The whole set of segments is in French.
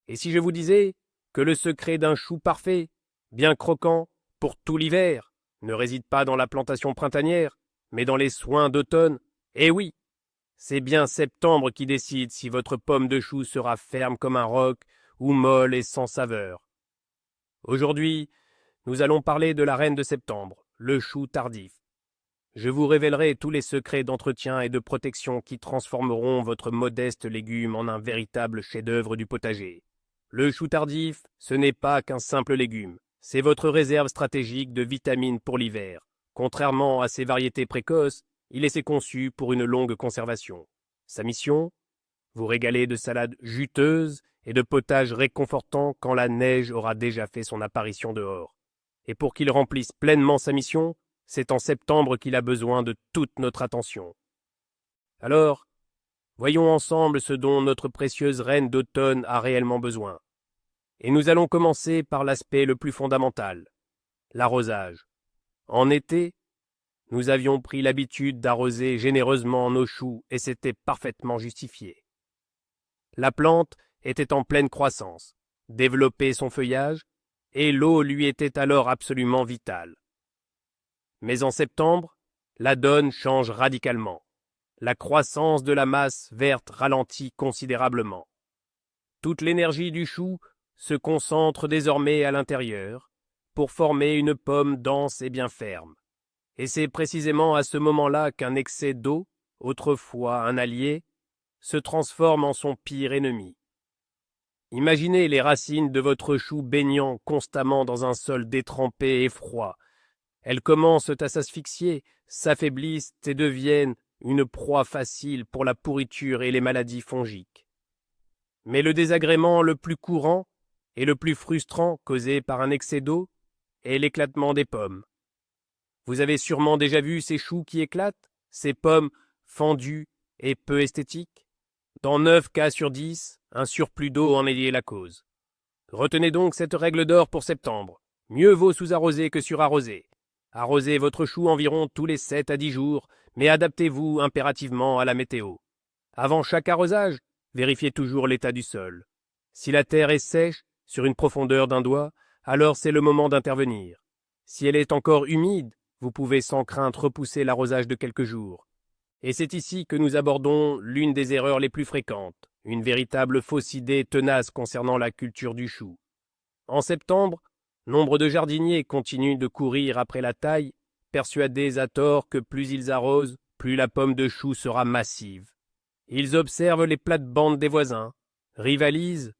Et si je vous disais que le secret d'un chou parfait, bien croquant, pour tout l'hiver, ne réside pas dans la plantation printanière, mais dans les soins d'automne? Eh oui, c'est bien septembre qui décide si votre pomme de chou sera ferme comme un roc ou molle et sans saveur. Aujourd'hui, nous allons parler de la reine de septembre, le chou tardif. Je vous révélerai tous les secrets d'entretien et de protection qui transformeront votre modeste légume en un véritable chef-d'œuvre du potager. Le chou tardif, ce n'est pas qu'un simple légume, c'est votre réserve stratégique de vitamines pour l'hiver. Contrairement à ses variétés précoces, il est conçu pour une longue conservation. Sa mission? Vous régaler de salades juteuses et de potages réconfortants quand la neige aura déjà fait son apparition dehors. Et pour qu'il remplisse pleinement sa mission, c'est en septembre qu'il a besoin de toute notre attention. Alors, voyons ensemble ce dont notre précieuse reine d'automne a réellement besoin. Et nous allons commencer par l'aspect le plus fondamental, l'arrosage. En été, nous avions pris l'habitude d'arroser généreusement nos choux et c'était parfaitement justifié. La plante était en pleine croissance, développait son feuillage, et l'eau lui était alors absolument vitale. Mais en septembre, la donne change radicalement. La croissance de la masse verte ralentit considérablement. Toute l'énergie du chou se concentre désormais à l'intérieur pour former une pomme dense et bien ferme. Et c'est précisément à ce moment-là qu'un excès d'eau, autrefois un allié, se transforme en son pire ennemi. Imaginez les racines de votre chou baignant constamment dans un sol détrempé et froid. Elles commencent à s'asphyxier, s'affaiblissent et deviennent une proie facile pour la pourriture et les maladies fongiques. Mais le désagrément le plus courant et le plus frustrant causé par un excès d'eau est l'éclatement des pommes. Vous avez sûrement déjà vu ces choux qui éclatent, ces pommes fendues et peu esthétiques. Dans 9 cas sur 10, un surplus d'eau en est la cause. Retenez donc cette règle d'or pour septembre. Mieux vaut sous-arroser que surarroser. Arrosez votre chou environ tous les 7 à 10 jours, mais adaptez-vous impérativement à la météo. Avant chaque arrosage, vérifiez toujours l'état du sol. Si la terre est sèche, sur une profondeur d'un doigt, alors c'est le moment d'intervenir. Si elle est encore humide, vous pouvez sans crainte repousser l'arrosage de quelques jours. Et c'est ici que nous abordons l'une des erreurs les plus fréquentes, une véritable fausse idée tenace concernant la culture du chou. En septembre, nombre de jardiniers continuent de courir après la taille, persuadés à tort que plus ils arrosent, plus la pomme de chou sera massive. Ils observent les plates-bandes des voisins, rivalisent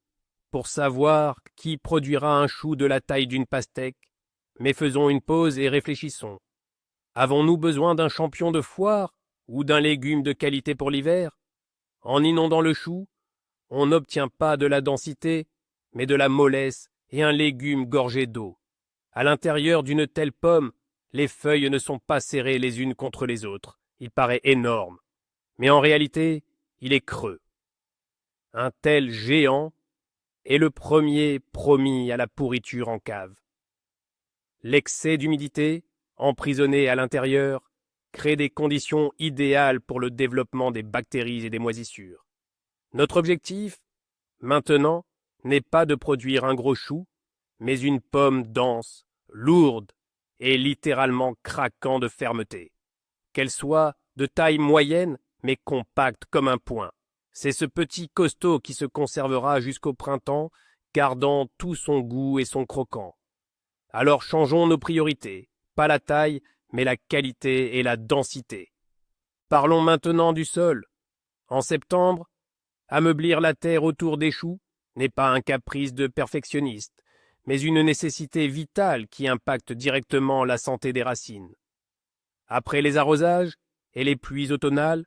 pour savoir qui produira un chou de la taille d'une pastèque, mais faisons une pause et réfléchissons. Avons-nous besoin d'un champion de foire ou d'un légume de qualité pour l'hiver? En inondant le chou, on n'obtient pas de la densité, mais de la mollesse et un légume gorgé d'eau. À l'intérieur d'une telle pomme, les feuilles ne sont pas serrées les unes contre les autres. Il paraît énorme. Mais en réalité, il est creux. Un tel géant est le premier promis à la pourriture en cave. L'excès d'humidité, emprisonné à l'intérieur, crée des conditions idéales pour le développement des bactéries et des moisissures. Notre objectif, maintenant, n'est pas de produire un gros chou, mais une pomme dense, lourde et littéralement craquant de fermeté. Qu'elle soit de taille moyenne, mais compacte comme un poing. C'est ce petit costaud qui se conservera jusqu'au printemps, gardant tout son goût et son croquant. Alors changeons nos priorités, pas la taille, mais la qualité et la densité. Parlons maintenant du sol. En septembre, ameublir la terre autour des choux n'est pas un caprice de perfectionniste, mais une nécessité vitale qui impacte directement la santé des racines. Après les arrosages et les pluies automnales,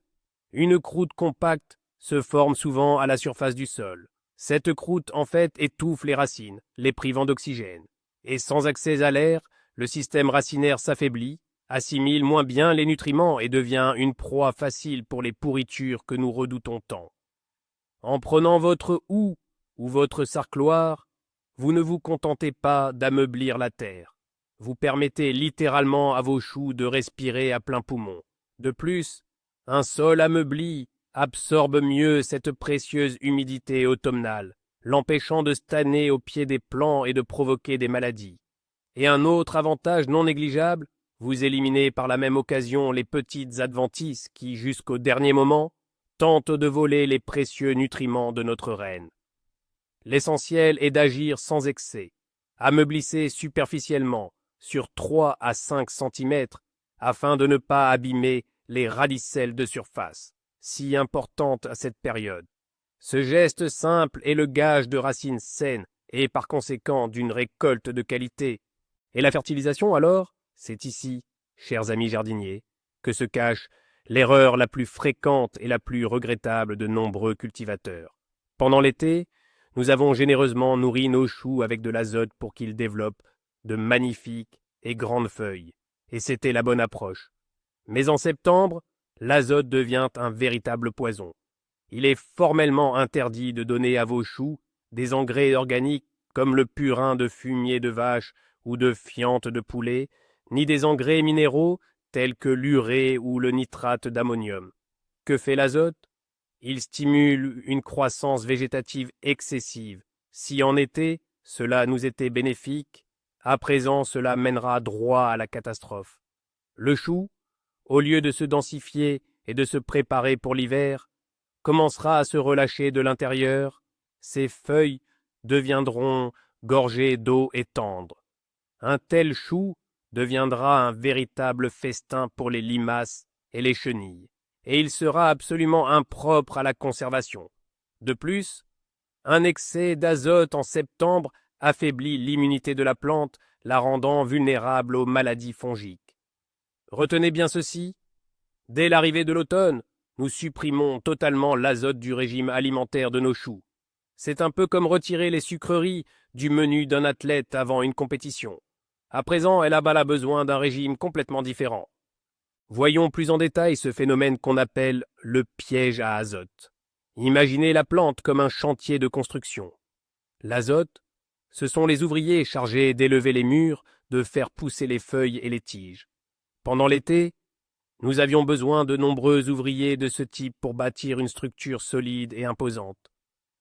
une croûte compacte se forme souvent à la surface du sol. Cette croûte, en fait, étouffe les racines, les privant d'oxygène. Et sans accès à l'air, le système racinaire s'affaiblit, assimile moins bien les nutriments et devient une proie facile pour les pourritures que nous redoutons tant. En prenant votre houe ou votre sarcloire, vous ne vous contentez pas d'ameublir la terre. Vous permettez littéralement à vos choux de respirer à plein poumon. De plus, un sol ameubli absorbe mieux cette précieuse humidité automnale, l'empêchant de staner au pied des plants et de provoquer des maladies. Et un autre avantage non négligeable, vous éliminez par la même occasion les petites adventices qui, jusqu'au dernier moment, tentent de voler les précieux nutriments de notre reine. L'essentiel est d'agir sans excès, ameublisser superficiellement, sur 3 à 5 centimètres, afin de ne pas abîmer les radicelles de surface, si importantes à cette période. Ce geste simple est le gage de racines saines et par conséquent d'une récolte de qualité. Et la fertilisation alors, c'est ici, chers amis jardiniers, que se cache l'erreur la plus fréquente et la plus regrettable de nombreux cultivateurs. Pendant l'été, nous avons généreusement nourri nos choux avec de l'azote pour qu'ils développent de magnifiques et grandes feuilles, et c'était la bonne approche. Mais en septembre, l'azote devient un véritable poison. Il est formellement interdit de donner à vos choux des engrais organiques comme le purin de fumier de vache ou de fiente de poulet, ni des engrais minéraux tels que l'urée ou le nitrate d'ammonium. Que fait l'azote? Il stimule une croissance végétative excessive. Si en été, cela nous était bénéfique, à présent cela mènera droit à la catastrophe. Le chou, au lieu de se densifier et de se préparer pour l'hiver, commencera à se relâcher de l'intérieur, ses feuilles deviendront gorgées d'eau et tendres. Un tel chou deviendra un véritable festin pour les limaces et les chenilles, et il sera absolument impropre à la conservation. De plus, un excès d'azote en septembre affaiblit l'immunité de la plante, la rendant vulnérable aux maladies fongiques. Retenez bien ceci, dès l'arrivée de l'automne, nous supprimons totalement l'azote du régime alimentaire de nos choux. C'est un peu comme retirer les sucreries du menu d'un athlète avant une compétition. À présent, elle a besoin d'un régime complètement différent. Voyons plus en détail ce phénomène qu'on appelle le piège à azote. Imaginez la plante comme un chantier de construction. L'azote, ce sont les ouvriers chargés d'élever les murs, de faire pousser les feuilles et les tiges. Pendant l'été, nous avions besoin de nombreux ouvriers de ce type pour bâtir une structure solide et imposante.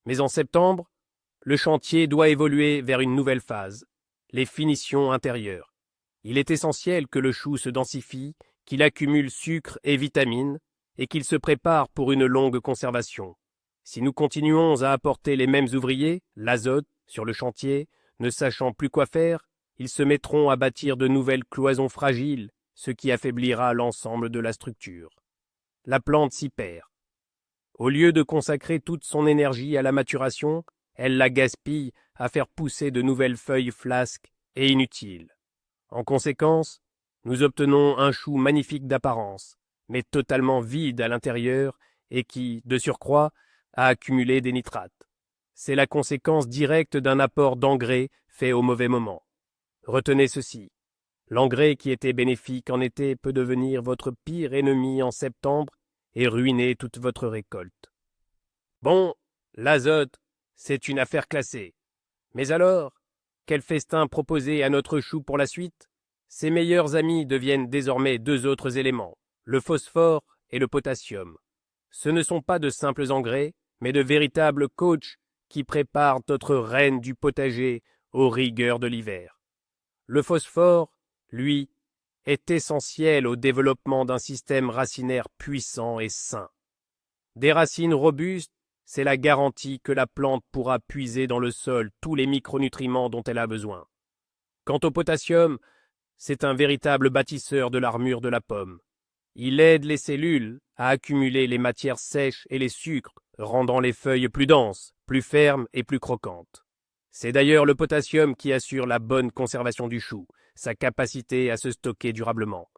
Mais en septembre, le chantier doit évoluer vers une nouvelle phase, les finitions intérieures. Il est essentiel que le chou se densifie, qu'il accumule sucre et vitamines, et qu'il se prépare pour une longue conservation. Si nous continuons à apporter les mêmes ouvriers, l'azote, sur le chantier, ne sachant plus quoi faire, ils se mettront à bâtir de nouvelles cloisons fragiles, ce qui affaiblira l'ensemble de la structure. La plante s'y perd. Au lieu de consacrer toute son énergie à la maturation, elle la gaspille à faire pousser de nouvelles feuilles flasques et inutiles. En conséquence, nous obtenons un chou magnifique d'apparence, mais totalement vide à l'intérieur et qui, de surcroît, a accumulé des nitrates. C'est la conséquence directe d'un apport d'engrais fait au mauvais moment. Retenez ceci. L'engrais qui était bénéfique en été peut devenir votre pire ennemi en septembre et ruiner toute votre récolte. Bon, l'azote, c'est une affaire classée. Mais alors, quel festin proposer à notre chou pour la suite? Ses meilleurs amis deviennent désormais 2 autres éléments, le phosphore et le potassium. Ce ne sont pas de simples engrais, mais de véritables coachs qui préparent notre reine du potager aux rigueurs de l'hiver. Le phosphore, lui, est essentiel au développement d'un système racinaire puissant et sain. Des racines robustes, c'est la garantie que la plante pourra puiser dans le sol tous les micronutriments dont elle a besoin. Quant au potassium, c'est un véritable bâtisseur de l'armure de la pomme. Il aide les cellules à accumuler les matières sèches et les sucres, rendant les feuilles plus denses, plus fermes et plus croquantes. C'est d'ailleurs le potassium qui assure la bonne conservation du chou, sa capacité à se stocker durablement.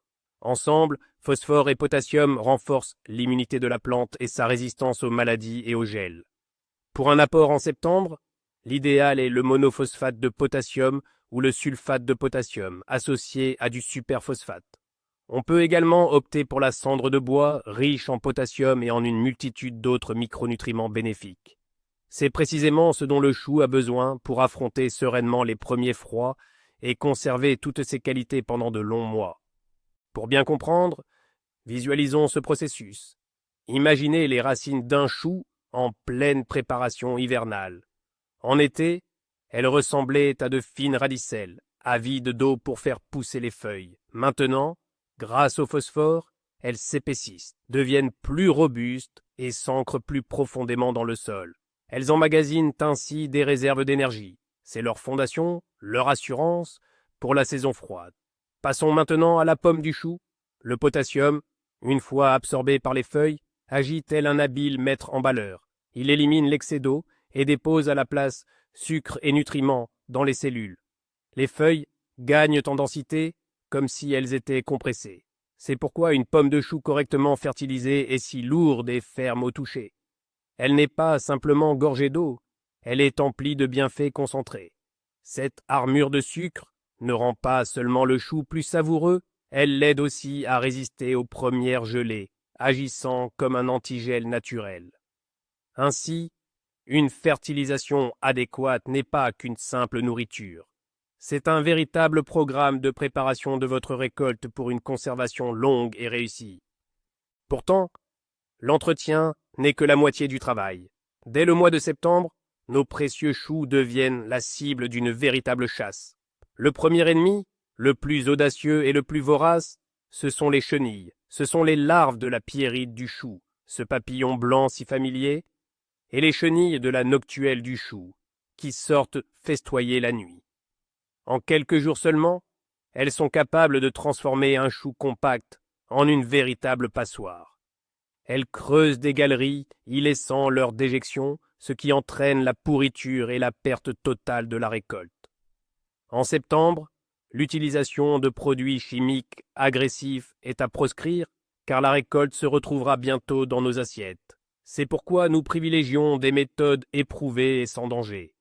Ensemble, phosphore et potassium renforcent l'immunité de la plante et sa résistance aux maladies et aux gels. Pour un apport en septembre, l'idéal est le monophosphate de potassium ou le sulfate de potassium, associé à du superphosphate. On peut également opter pour la cendre de bois, riche en potassium et en une multitude d'autres micronutriments bénéfiques. C'est précisément ce dont le chou a besoin pour affronter sereinement les premiers froids et conserver toutes ses qualités pendant de longs mois. Pour bien comprendre, visualisons ce processus. Imaginez les racines d'un chou en pleine préparation hivernale. En été, elles ressemblaient à de fines radicelles, avides d'eau pour faire pousser les feuilles. Maintenant, grâce au phosphore, elles s'épaississent, deviennent plus robustes et s'ancrent plus profondément dans le sol. Elles emmagasinent ainsi des réserves d'énergie. C'est leur fondation, leur assurance pour la saison froide. Passons maintenant à la pomme du chou. Le potassium, une fois absorbé par les feuilles, agit tel un habile maître emballeur. Il élimine l'excès d'eau et dépose à la place sucre et nutriments dans les cellules. Les feuilles gagnent en densité comme si elles étaient compressées. C'est pourquoi une pomme de chou correctement fertilisée est si lourde et ferme au toucher. Elle n'est pas simplement gorgée d'eau, elle est emplie de bienfaits concentrés. Cette armure de sucre ne rend pas seulement le chou plus savoureux, elle l'aide aussi à résister aux premières gelées, agissant comme un antigel naturel. Ainsi, une fertilisation adéquate n'est pas qu'une simple nourriture. C'est un véritable programme de préparation de votre récolte pour une conservation longue et réussie. Pourtant, l'entretien n'est que la moitié du travail. Dès le mois de septembre, nos précieux choux deviennent la cible d'une véritable chasse. Le premier ennemi, le plus audacieux et le plus vorace, ce sont les chenilles, ce sont les larves de la pierrite du chou, ce papillon blanc si familier, et les chenilles de la noctuelle du chou, qui sortent festoyer la nuit. En quelques jours seulement, elles sont capables de transformer un chou compact en une véritable passoire. Elles creusent des galeries, y laissant leur déjection, ce qui entraîne la pourriture et la perte totale de la récolte. En septembre, l'utilisation de produits chimiques agressifs est à proscrire, car la récolte se retrouvera bientôt dans nos assiettes. C'est pourquoi nous privilégions des méthodes éprouvées et sans danger.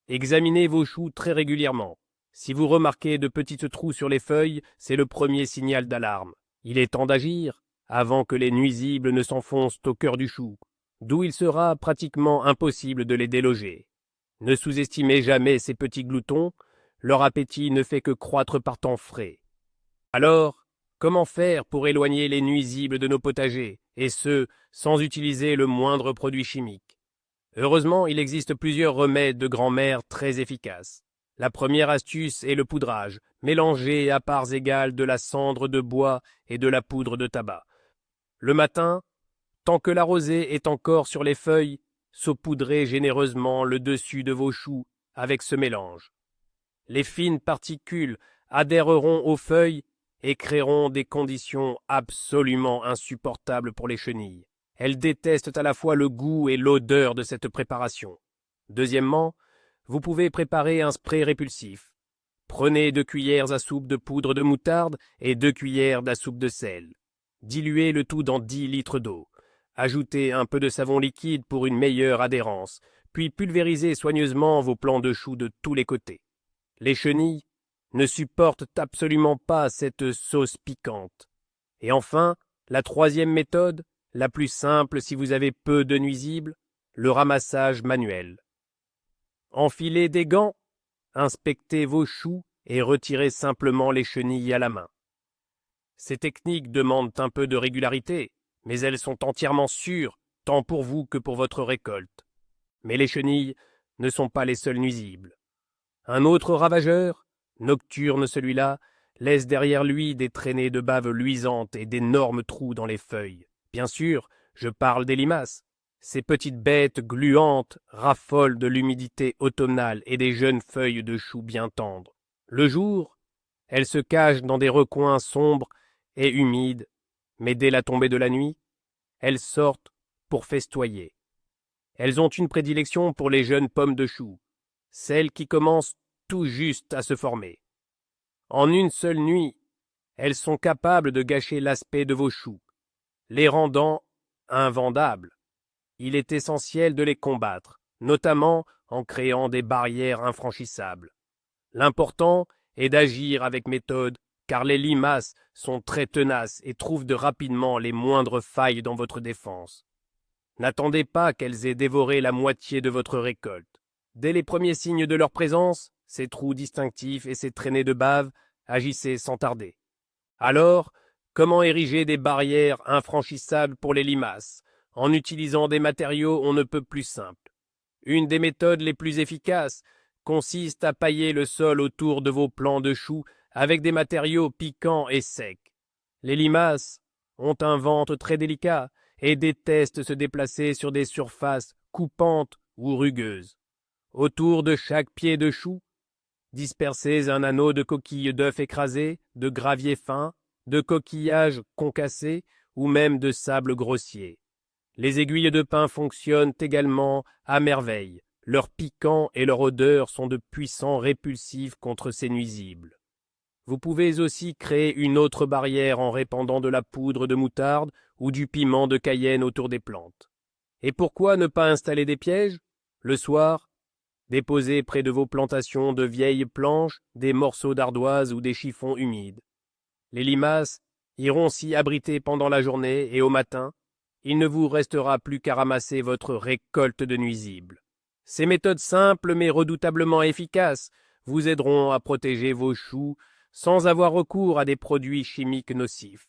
Examinez vos choux très régulièrement. Si vous remarquez de petits trous sur les feuilles, c'est le premier signal d'alarme. Il est temps d'agir, avant que les nuisibles ne s'enfoncent au cœur du chou, d'où il sera pratiquement impossible de les déloger. Ne sous-estimez jamais ces petits gloutons, leur appétit ne fait que croître par temps frais. Alors, comment faire pour éloigner les nuisibles de nos potagers, et ce, sans utiliser le moindre produit chimique? Heureusement, il existe plusieurs remèdes de grand-mère très efficaces. La première astuce est le poudrage, mélanger à parts égales de la cendre de bois et de la poudre de tabac. Le matin, tant que la rosée est encore sur les feuilles, saupoudrez généreusement le dessus de vos choux avec ce mélange. Les fines particules adhéreront aux feuilles et créeront des conditions absolument insupportables pour les chenilles. Elles détestent à la fois le goût et l'odeur de cette préparation. Deuxièmement, vous pouvez préparer un spray répulsif. Prenez 2 cuillères à soupe de poudre de moutarde et 2 cuillères à soupe de sel. Diluez le tout dans 10 litres d'eau. Ajoutez un peu de savon liquide pour une meilleure adhérence, puis pulvérisez soigneusement vos plants de choux de tous les côtés. Les chenilles ne supportent absolument pas cette sauce piquante. Et enfin, la troisième méthode, la plus simple si vous avez peu de nuisibles, le ramassage manuel. Enfilez des gants, inspectez vos choux et retirez simplement les chenilles à la main. Ces techniques demandent un peu de régularité, mais elles sont entièrement sûres, tant pour vous que pour votre récolte. Mais les chenilles ne sont pas les seuls nuisibles. Un autre ravageur, nocturne celui-là, laisse derrière lui des traînées de bave luisantes et d'énormes trous dans les feuilles. Bien sûr, je parle des limaces. Ces petites bêtes gluantes raffolent de l'humidité automnale et des jeunes feuilles de choux bien tendres. Le jour, elles se cachent dans des recoins sombres et humides, mais dès la tombée de la nuit, elles sortent pour festoyer. Elles ont une prédilection pour les jeunes pommes de chou, celles qui commencent tout juste à se former. En une seule nuit, elles sont capables de gâcher l'aspect de vos choux, les rendant invendables. Il est essentiel de les combattre, notamment en créant des barrières infranchissables. L'important est d'agir avec méthode, car les limaces sont très tenaces et trouvent rapidement les moindres failles dans votre défense. N'attendez pas qu'elles aient dévoré la moitié de votre récolte. Dès les premiers signes de leur présence, ces trous distinctifs et ces traînées de bave, agissez sans tarder. Alors, comment ériger des barrières infranchissables pour les limaces, en utilisant des matériaux on ne peut plus simples? Une des méthodes les plus efficaces consiste à pailler le sol autour de vos plants de choux avec des matériaux piquants et secs. Les limaces ont un ventre très délicat et détestent se déplacer sur des surfaces coupantes ou rugueuses. Autour de chaque pied de chou, dispersez un anneau de coquilles d'œufs écrasés, de gravier fin, de coquillages concassés ou même de sable grossier. Les aiguilles de pin fonctionnent également à merveille. Leur piquant et leur odeur sont de puissants répulsifs contre ces nuisibles. Vous pouvez aussi créer une autre barrière en répandant de la poudre de moutarde ou du piment de Cayenne autour des plantes. Et pourquoi ne pas installer des pièges? Le soir, déposez près de vos plantations de vieilles planches, des morceaux d'ardoise ou des chiffons humides. Les limaces iront s'y abriter pendant la journée et au matin, il ne vous restera plus qu'à ramasser votre récolte de nuisibles. Ces méthodes simples mais redoutablement efficaces vous aideront à protéger vos choux sans avoir recours à des produits chimiques nocifs.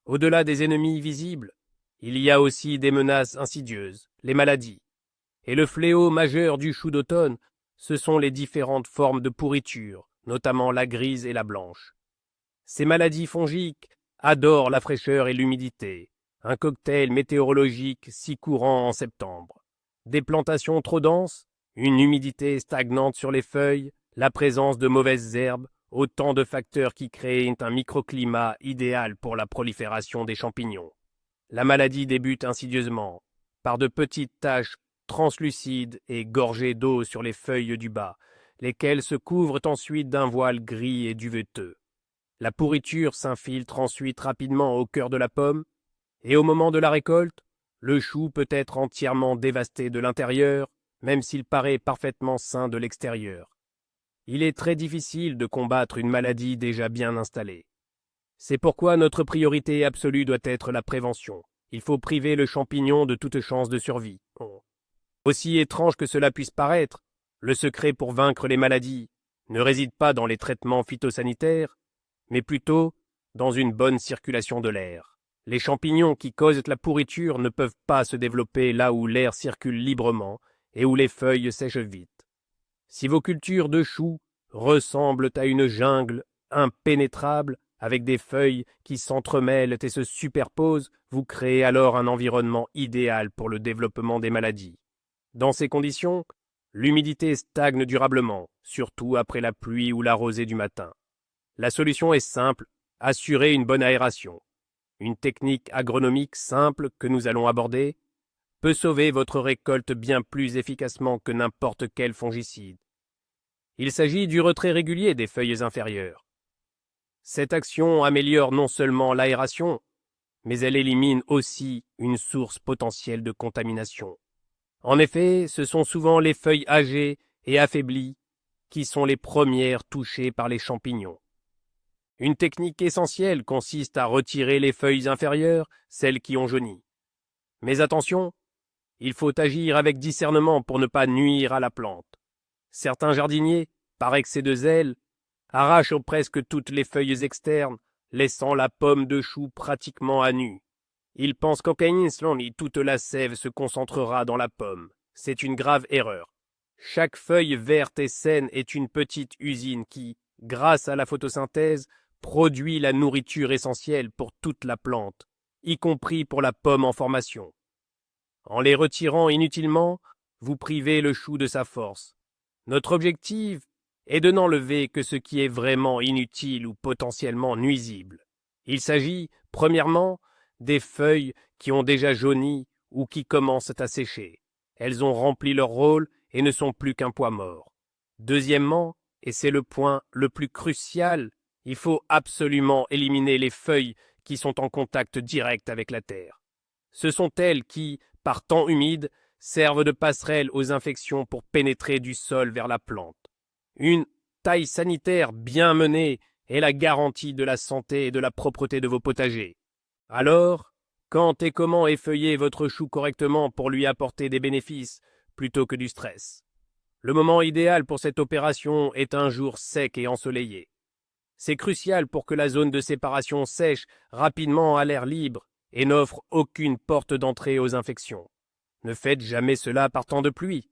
Au-delà des ennemis visibles, il y a aussi des menaces insidieuses, les maladies. Et le fléau majeur du chou d'automne, ce sont les différentes formes de pourriture, notamment la grise et la blanche. Ces maladies fongiques adorent la fraîcheur et l'humidité, un cocktail météorologique si courant en septembre. Des plantations trop denses, une humidité stagnante sur les feuilles, la présence de mauvaises herbes, autant de facteurs qui créent un microclimat idéal pour la prolifération des champignons. La maladie débute insidieusement, par de petites taches translucides et gorgées d'eau sur les feuilles du bas, lesquelles se couvrent ensuite d'un voile gris et duveteux. La pourriture s'infiltre ensuite rapidement au cœur de la pomme, et au moment de la récolte, le chou peut être entièrement dévasté de l'intérieur, même s'il paraît parfaitement sain de l'extérieur. Il est très difficile de combattre une maladie déjà bien installée. C'est pourquoi notre priorité absolue doit être la prévention. Il faut priver le champignon de toute chance de survie. Aussi étrange que cela puisse paraître, le secret pour vaincre les maladies ne réside pas dans les traitements phytosanitaires, mais plutôt dans une bonne circulation de l'air. Les champignons qui causent la pourriture ne peuvent pas se développer là où l'air circule librement et où les feuilles sèchent vite. Si vos cultures de choux ressemblent à une jungle impénétrable, avec des feuilles qui s'entremêlent et se superposent, vous créez alors un environnement idéal pour le développement des maladies. Dans ces conditions, l'humidité stagne durablement, surtout après la pluie ou la rosée du matin. La solution est simple, assurer une bonne aération. Une technique agronomique simple que nous allons aborder peut sauver votre récolte bien plus efficacement que n'importe quel fongicide. Il s'agit du retrait régulier des feuilles inférieures. Cette action améliore non seulement l'aération, mais elle élimine aussi une source potentielle de contamination. En effet, ce sont souvent les feuilles âgées et affaiblies qui sont les premières touchées par les champignons. Une technique essentielle consiste à retirer les feuilles inférieures, celles qui ont jauni. Mais attention, il faut agir avec discernement pour ne pas nuire à la plante. Certains jardiniers, par excès de zèle, arrachent presque toutes les feuilles externes, laissant la pomme de chou pratiquement à nu. Ils pensent qu'en Queensland, toute la sève se concentrera dans la pomme. C'est une grave erreur. Chaque feuille verte et saine est une petite usine qui, grâce à la photosynthèse, produit la nourriture essentielle pour toute la plante, y compris pour la pomme en formation. En les retirant inutilement, vous privez le chou de sa force. Notre objectif est de n'enlever que ce qui est vraiment inutile ou potentiellement nuisible. Il s'agit, premièrement, des feuilles qui ont déjà jauni ou qui commencent à sécher. Elles ont rempli leur rôle et ne sont plus qu'un poids mort. Deuxièmement, et c'est le point le plus crucial, il faut absolument éliminer les feuilles qui sont en contact direct avec la terre. Ce sont elles qui, par temps humide, servent de passerelle aux infections pour pénétrer du sol vers la plante. Une taille sanitaire bien menée est la garantie de la santé et de la propreté de vos potagers. Alors, quand et comment effeuiller votre chou correctement pour lui apporter des bénéfices plutôt que du stress? Le moment idéal pour cette opération est un jour sec et ensoleillé. C'est crucial pour que la zone de séparation sèche rapidement à l'air libre et n'offre aucune porte d'entrée aux infections. Ne faites jamais cela par temps de pluie.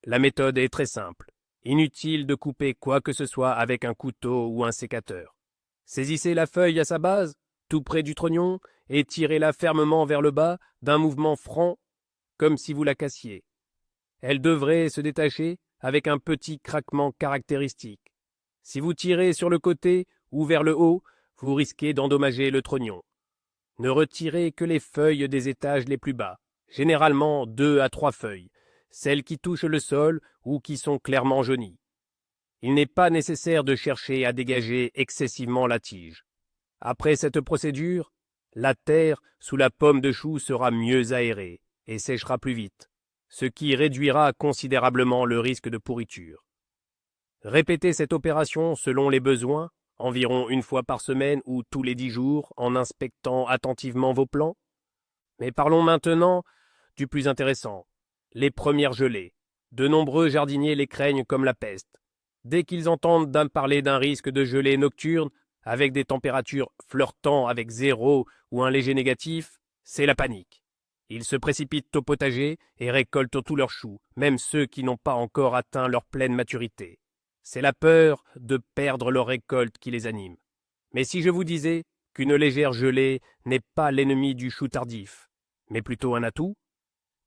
La méthode est très simple. Inutile de couper quoi que ce soit avec un couteau ou un sécateur. Saisissez la feuille à sa base, tout près du trognon, et tirez-la fermement vers le bas d'un mouvement franc, comme si vous la cassiez. Elle devrait se détacher avec un petit craquement caractéristique. Si vous tirez sur le côté ou vers le haut, vous risquez d'endommager le trognon. Ne retirez que les feuilles des étages les plus bas, généralement 2 à 3 feuilles, celles qui touchent le sol ou qui sont clairement jaunies. Il n'est pas nécessaire de chercher à dégager excessivement la tige. Après cette procédure, la terre sous la pomme de chou sera mieux aérée et séchera plus vite, ce qui réduira considérablement le risque de pourriture. Répétez cette opération selon les besoins, environ 1 fois par semaine ou tous les 10 jours, en inspectant attentivement vos plants. Mais parlons maintenant du plus intéressant, les premières gelées. De nombreux jardiniers les craignent comme la peste. Dès qu'ils entendent parler d'un risque de gelée nocturne, avec des températures flirtant avec 0 ou un léger négatif, c'est la panique. Ils se précipitent au potager et récoltent tous leurs choux, même ceux qui n'ont pas encore atteint leur pleine maturité. C'est la peur de perdre leur récolte qui les anime. Mais si je vous disais qu'une légère gelée n'est pas l'ennemi du chou tardif, mais plutôt un atout?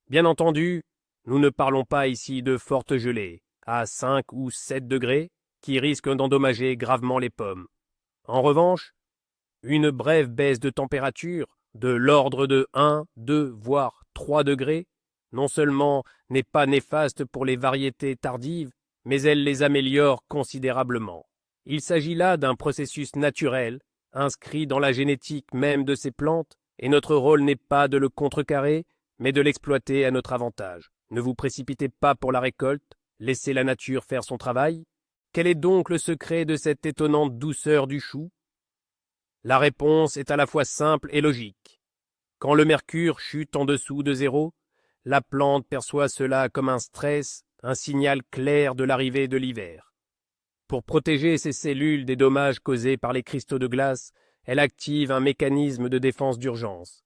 Bien entendu, nous ne parlons pas ici de fortes gelées, à 5 ou 7 degrés, qui risquent d'endommager gravement les pommes. En revanche, une brève baisse de température, de l'ordre de 1, 2, voire 3 degrés, non seulement n'est pas néfaste pour les variétés tardives, mais elle les améliore considérablement. Il s'agit là d'un processus naturel, inscrit dans la génétique même de ces plantes, et notre rôle n'est pas de le contrecarrer, mais de l'exploiter à notre avantage. Ne vous précipitez pas pour la récolte, laissez la nature faire son travail. Quel est donc le secret de cette étonnante douceur du chou? La réponse est à la fois simple et logique. Quand le mercure chute en dessous de 0, la plante perçoit cela comme un stress, un signal clair de l'arrivée de l'hiver. Pour protéger ses cellules des dommages causés par les cristaux de glace, elle active un mécanisme de défense d'urgence.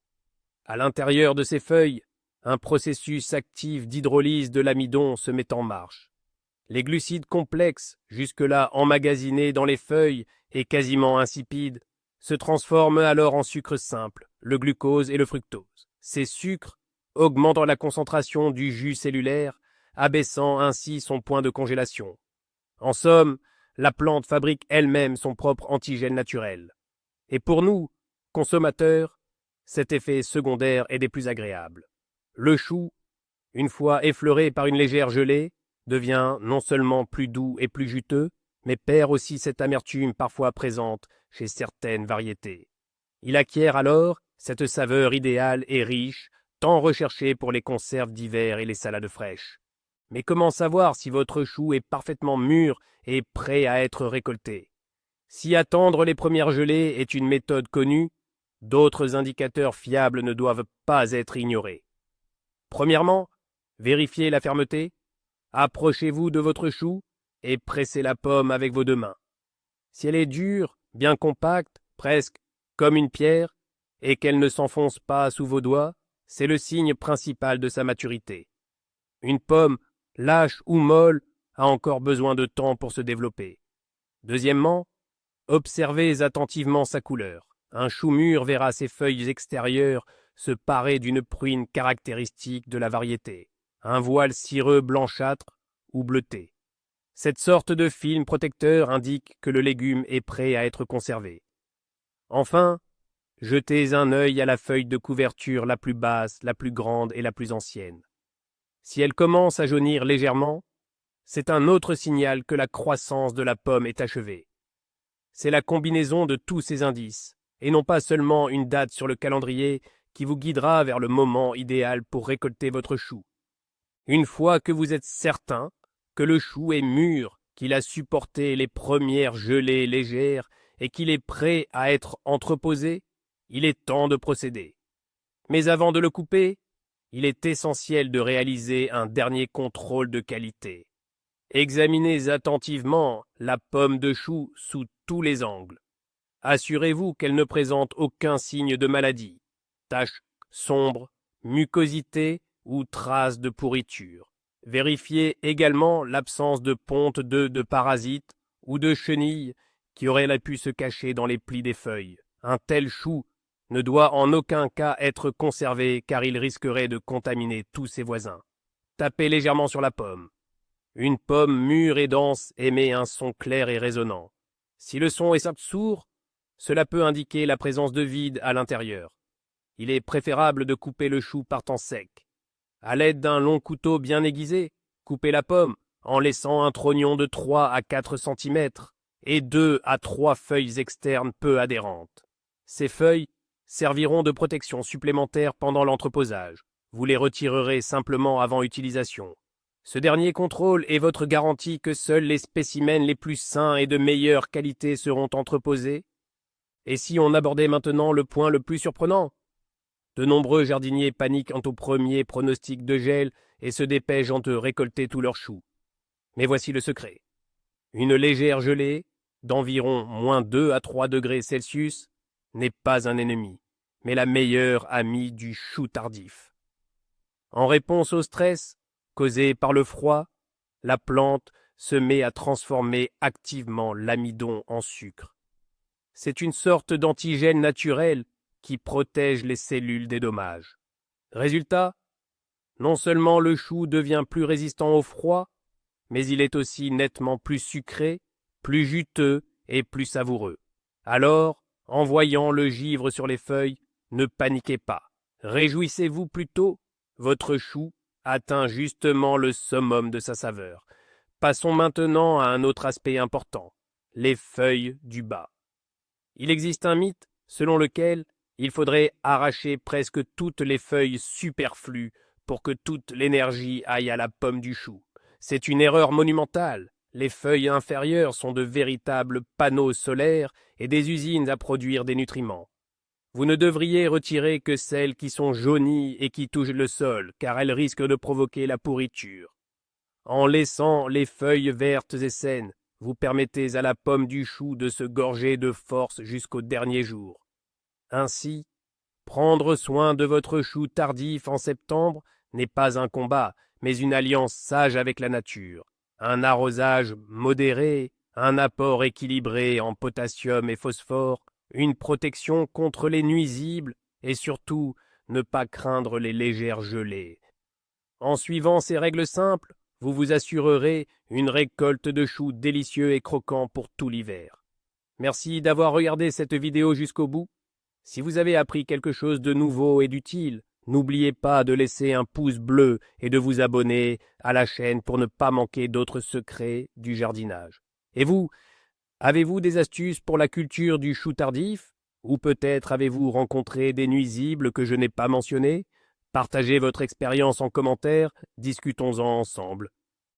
À l'intérieur de ses feuilles, un processus actif d'hydrolyse de l'amidon se met en marche. Les glucides complexes, jusque-là emmagasinés dans les feuilles et quasiment insipides, se transforment alors en sucre simple, le glucose et le fructose. Ces sucres, augmentant la concentration du jus cellulaire, abaissant ainsi son point de congélation. En somme, la plante fabrique elle-même son propre antigène naturel. Et pour nous, consommateurs, cet effet secondaire est des plus agréables. Le chou, une fois effleuré par une légère gelée, devient non seulement plus doux et plus juteux, mais perd aussi cette amertume parfois présente chez certaines variétés. Il acquiert alors cette saveur idéale et riche, tant recherchée pour les conserves d'hiver et les salades fraîches. Mais comment savoir si votre chou est parfaitement mûr et prêt à être récolté? Si attendre les premières gelées est une méthode connue, d'autres indicateurs fiables ne doivent pas être ignorés. Premièrement, vérifiez la fermeté. Approchez-vous de votre chou et pressez la pomme avec vos 2 mains. Si elle est dure, bien compacte, presque comme une pierre, et qu'elle ne s'enfonce pas sous vos doigts, c'est le signe principal de sa maturité. Une pomme, lâche ou molle, a encore besoin de temps pour se développer. Deuxièmement, observez attentivement sa couleur. Un chou mûr verra ses feuilles extérieures se parer d'une pruine caractéristique de la variété, un voile cireux blanchâtre ou bleuté. Cette sorte de film protecteur indique que le légume est prêt à être conservé. Enfin, jetez un œil à la feuille de couverture la plus basse, la plus grande et la plus ancienne. Si elle commence à jaunir légèrement, c'est un autre signal que la croissance de la pomme est achevée. C'est la combinaison de tous ces indices, et non pas seulement une date sur le calendrier, qui vous guidera vers le moment idéal pour récolter votre chou. Une fois que vous êtes certain que le chou est mûr, qu'il a supporté les premières gelées légères et qu'il est prêt à être entreposé, il est temps de procéder. Mais avant de le couper, il est essentiel de réaliser un dernier contrôle de qualité. Examinez attentivement la pomme de chou sous tous les angles. Assurez-vous qu'elle ne présente aucun signe de maladie, taches sombres, mucosité ou traces de pourriture. Vérifiez également l'absence de ponte de parasites ou de chenilles qui auraient pu se cacher dans les plis des feuilles. Un tel chou ne doit en aucun cas être conservé car il risquerait de contaminer tous ses voisins. Tapez légèrement sur la pomme. Une pomme mûre et dense émet un son clair et résonnant. Si le son est sourd, cela peut indiquer la présence de vide à l'intérieur. Il est préférable de couper le chou par temps sec. À l'aide d'un long couteau bien aiguisé, coupez la pomme en laissant un trognon de 3 à 4 cm et 2 à 3 feuilles externes peu adhérentes. Ces feuilles serviront de protection supplémentaire pendant l'entreposage. Vous les retirerez simplement avant utilisation. Ce dernier contrôle est votre garantie que seuls les spécimens les plus sains et de meilleure qualité seront entreposés. Et si on abordait maintenant le point le plus surprenant? De nombreux jardiniers paniquent au premier pronostic de gel et se dépêchent de récolter tous leurs choux. Mais voici le secret. Une légère gelée, d'environ -2 à 3 degrés Celsius, n'est pas un ennemi, mais la meilleure amie du chou tardif. En réponse au stress causé par le froid, la plante se met à transformer activement l'amidon en sucre. C'est une sorte d'antigène naturel qui protège les cellules des dommages. Résultat, non seulement le chou devient plus résistant au froid, mais il est aussi nettement plus sucré, plus juteux et plus savoureux. Alors, en voyant le givre sur les feuilles, ne paniquez pas. Réjouissez-vous plutôt, votre chou atteint justement le summum de sa saveur. Passons maintenant à un autre aspect important, les feuilles du bas. Il existe un mythe selon lequel il faudrait arracher presque toutes les feuilles superflues pour que toute l'énergie aille à la pomme du chou. C'est une erreur monumentale. Les feuilles inférieures sont de véritables panneaux solaires et des usines à produire des nutriments. Vous ne devriez retirer que celles qui sont jaunies et qui touchent le sol, car elles risquent de provoquer la pourriture. En laissant les feuilles vertes et saines, vous permettez à la pomme du chou de se gorger de force jusqu'au dernier jour. Ainsi, prendre soin de votre chou tardif en septembre n'est pas un combat, mais une alliance sage avec la nature. Un arrosage modéré, un apport équilibré en potassium et phosphore, une protection contre les nuisibles et surtout ne pas craindre les légères gelées. En suivant ces règles simples, vous vous assurerez une récolte de choux délicieux et croquants pour tout l'hiver. Merci d'avoir regardé cette vidéo jusqu'au bout. Si vous avez appris quelque chose de nouveau et d'utile, n'oubliez pas de laisser un pouce bleu et de vous abonner à la chaîne pour ne pas manquer d'autres secrets du jardinage. Et vous, avez-vous des astuces pour la culture du chou tardif? Ou peut-être avez-vous rencontré des nuisibles que je n'ai pas mentionnés? Partagez votre expérience en commentaire, discutons-en ensemble.